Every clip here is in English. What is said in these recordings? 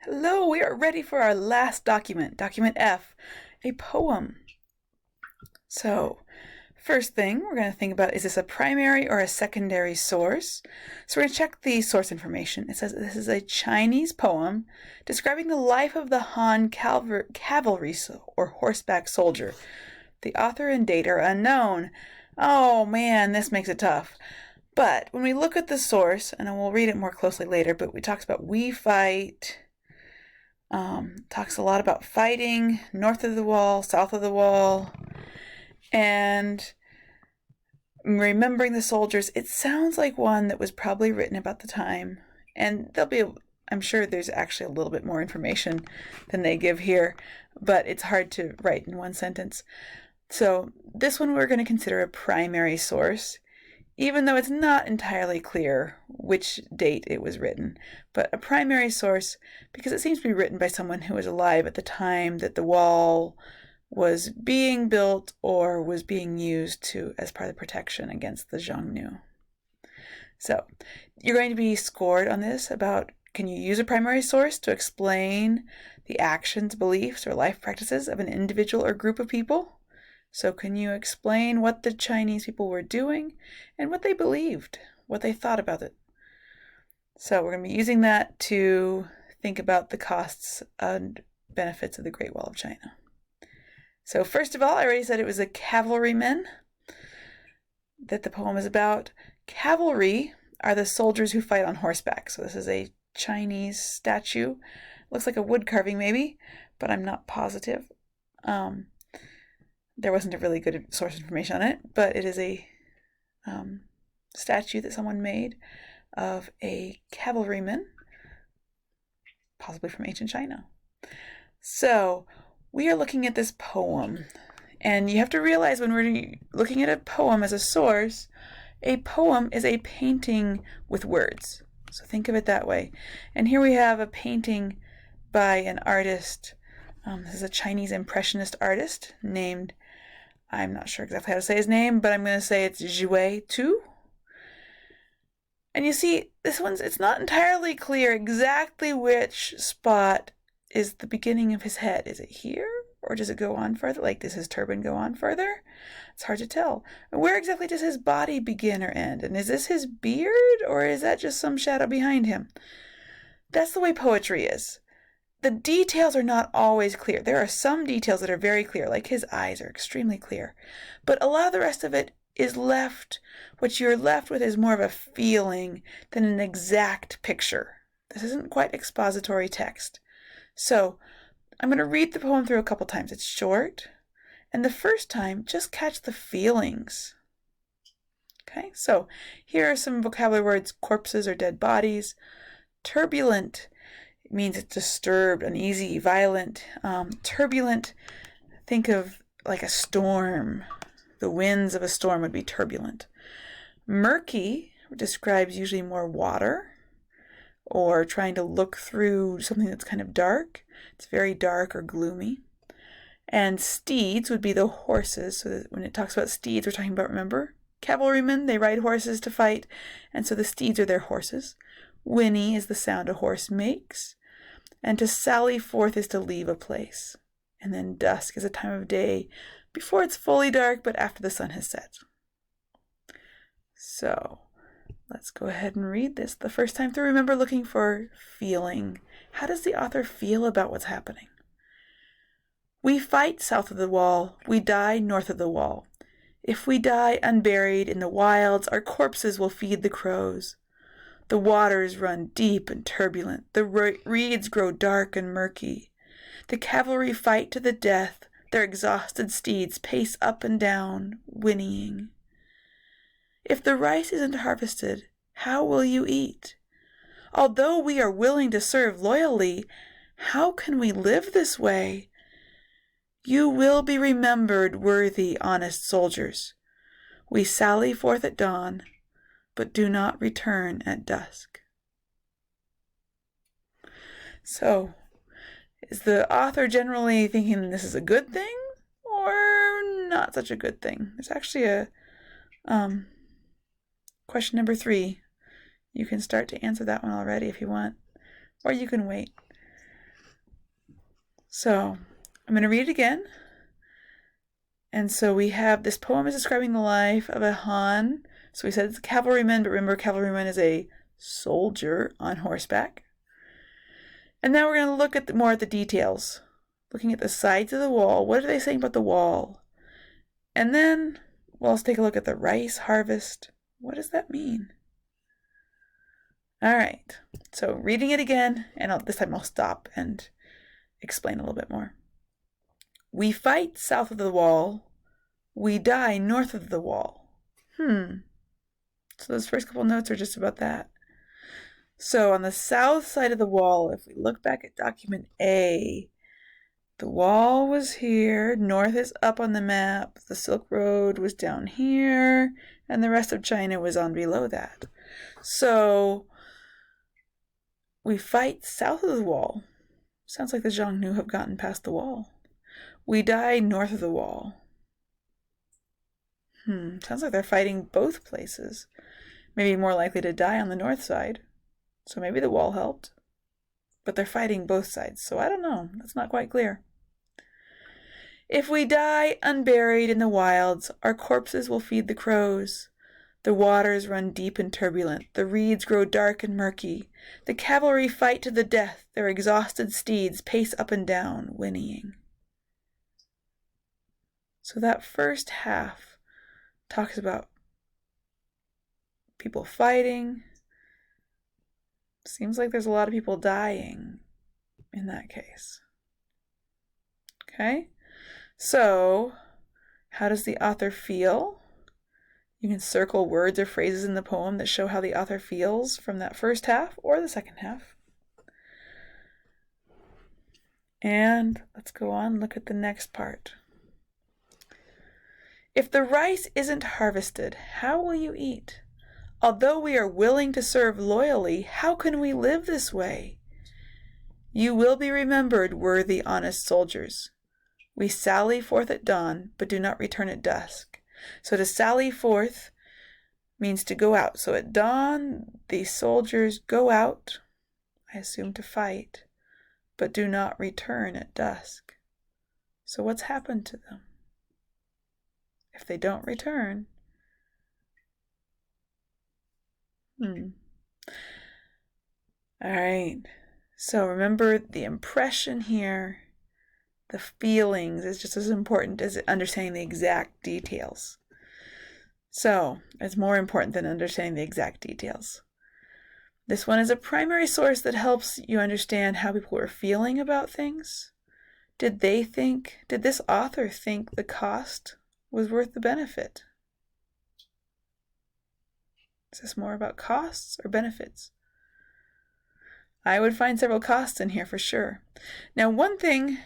Hello, we are ready for our last document, document F, a poem. So, first thing we're going to think about, is this a primary or a secondary source? So we're going to check the source information. It says this is a Chinese poem describing the life of the Han cavalry or horseback soldier. The author and date are unknown. Oh man, this makes it tough. But when we look at the source, and we'll read it more closely later, but it talks about we fight, talks a lot about fighting north of the wall, south of the wall, and remembering the soldiers. It sounds like one that was probably written about the time, and I'm sure there's actually a little bit more information than they give here, but it's hard to write in one sentence. So this one we're going to consider a primary source, even though it's not entirely clear which date it was written, but a primary source because it seems to be written by someone who was alive at the time that the wall was being built or was being used as part of the protection against the Xiongnu. So you're going to be scored on this about, can you use a primary source to explain the actions, beliefs, or life practices of an individual or group of people? So can you explain what the Chinese people were doing and what they believed, what they thought about it? So we're going to be using that to think about the costs and benefits of the Great Wall of China. So first of all, I already said it was a cavalryman that the poem is about. Cavalry are the soldiers who fight on horseback. So this is a Chinese statue. Looks like a wood carving maybe, but I'm not positive. There wasn't a really good source information on it, but it is a statue that someone made of a cavalryman, possibly from ancient China. So we are looking at this poem, and you have to realize when we're looking at a poem as a source, a poem is a painting with words. So think of it that way. And here we have a painting by an artist. This is a Chinese impressionist artist named, I'm not sure exactly how to say his name, but I'm going to say it's Zhui Tu. And you see, it's not entirely clear exactly which spot is the beginning of his head. Is it here? Or does it go on further? Like, does his turban go on further? It's hard to tell. Where exactly does his body begin or end? And is this his beard? Or is that just some shadow behind him? That's the way poetry is. The details are not always clear. There are some details that are very clear, like his eyes are extremely clear. But a lot of the rest of it is what you're left with is more of a feeling than an exact picture. This isn't quite expository text. So I'm going to read the poem through a couple times. It's short. And the first time, just catch the feelings. Okay, so here are some vocabulary words: corpses or dead bodies. Turbulent. It means it's disturbed, uneasy, violent. Turbulent, think of like a storm. The winds of a storm would be turbulent. Murky describes usually more water or trying to look through something that's kind of dark. It's very dark or gloomy. And steeds would be the horses. So that when it talks about steeds, we're talking about, remember, cavalrymen, they ride horses to fight. And so the steeds are their horses. Whinny is the sound a horse makes. And to sally forth is to leave a place. And then dusk is a time of day before it's fully dark, but after the sun has set. So let's go ahead and read this. The first time through, remember looking for feeling. How does the author feel about what's happening? We fight south of the wall. We die north of the wall. If we die unburied in the wilds, our corpses will feed the crows. The waters run deep and turbulent. The reeds grow dark and murky. The cavalry fight to the death. Their exhausted steeds pace up and down, whinnying. If the rice isn't harvested, how will you eat? Although we are willing to serve loyally, how can we live this way? You will be remembered, worthy, honest soldiers. We sally forth at dawn, but do not return at dusk. So, is the author generally thinking this is a good thing or not such a good thing? There's actually a question number 3. You can start to answer that one already if you want, or you can wait. So I'm going to read it again. And so we have, this poem is describing the life of a Han. So we said it's a cavalryman, but remember, cavalryman is a soldier on horseback. And now we're going to look at more at the details. Looking at the sides of the wall. What are they saying about the wall? And then, well, let's take a look at the rice harvest. What does that mean? All right. So reading it again, and this time I'll stop and explain a little bit more. We fight south of the wall. We die north of the wall. So those first couple notes are just about that. So on the south side of the wall, if we look back at document A, the wall was here, north is up on the map, the Silk Road was down here, and the rest of China was on below that. So we fight south of the wall. Sounds like the Xiongnu have gotten past the wall. We die north of the wall. Sounds like they're fighting both places. Maybe more likely to die on the north side. So maybe the wall helped. But they're fighting both sides, so I don't know. That's not quite clear. If we die unburied in the wilds, our corpses will feed the crows. The waters run deep and turbulent. The reeds grow dark and murky. The cavalry fight to the death. Their exhausted steeds pace up and down, whinnying. So that first half talks about people fighting. Seems like there's a lot of people dying in that case. Okay, so how does the author feel? You can circle words or phrases in the poem that show how the author feels from that first half or the second half. And let's go on and look at the next part. If the rice isn't harvested, how will you eat? Although we are willing to serve loyally, how can we live this way? You will be remembered, worthy, honest soldiers. We sally forth at dawn, but do not return at dusk. So to sally forth means to go out. So at dawn, the soldiers go out, I assume to fight, but do not return at dusk. So what's happened to them? If they don't return, All right. So remember, the impression here, the feelings, is just as important as understanding the exact details. So it's more important than understanding the exact details. This one is a primary source that helps you understand how people were feeling about things. Did this author think the cost was worth the benefit? Is this more about costs or benefits? I would find several costs in here for sure. Now, one thing,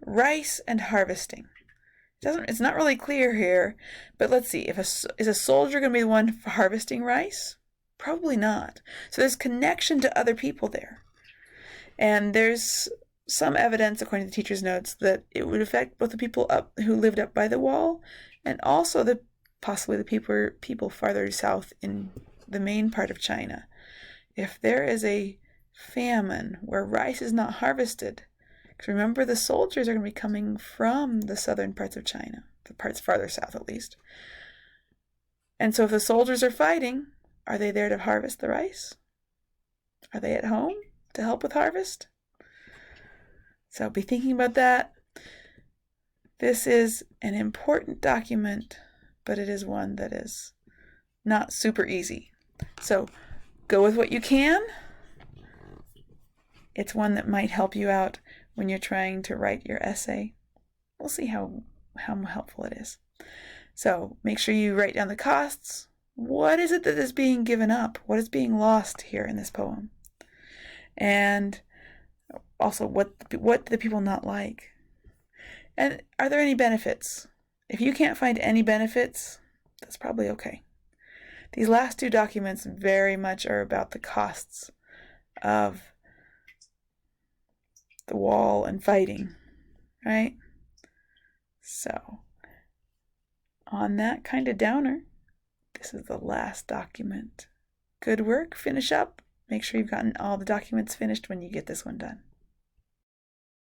rice and harvesting. It's not really clear here, but let's see. Is a soldier going to be the one harvesting rice? Probably not. So there's connection to other people there. And there's some evidence, according to the teacher's notes, that it would affect both the people who lived up by the wall and also possibly the people farther south in the main part of China. If there is a famine where rice is not harvested, because remember, the soldiers are going to be coming from the southern parts of China, the parts farther south at least. And so if the soldiers are fighting, are they there to harvest the rice? Are they at home to help with harvest? So be thinking about that. This is an important document, but it is one that is not super easy. So go with what you can. It's one that might help you out when you're trying to write your essay. We'll see how helpful it is. So make sure you write down the costs. What is it that is being given up? What is being lost here in this poem? And also, what do the people not like? And are there any benefits? If you can't find any benefits, that's probably okay. These last two documents very much are about the costs of the wall and fighting, right? So, on that kind of downer, this is the last document. Good work. Finish up. Make sure you've gotten all the documents finished when you get this one done.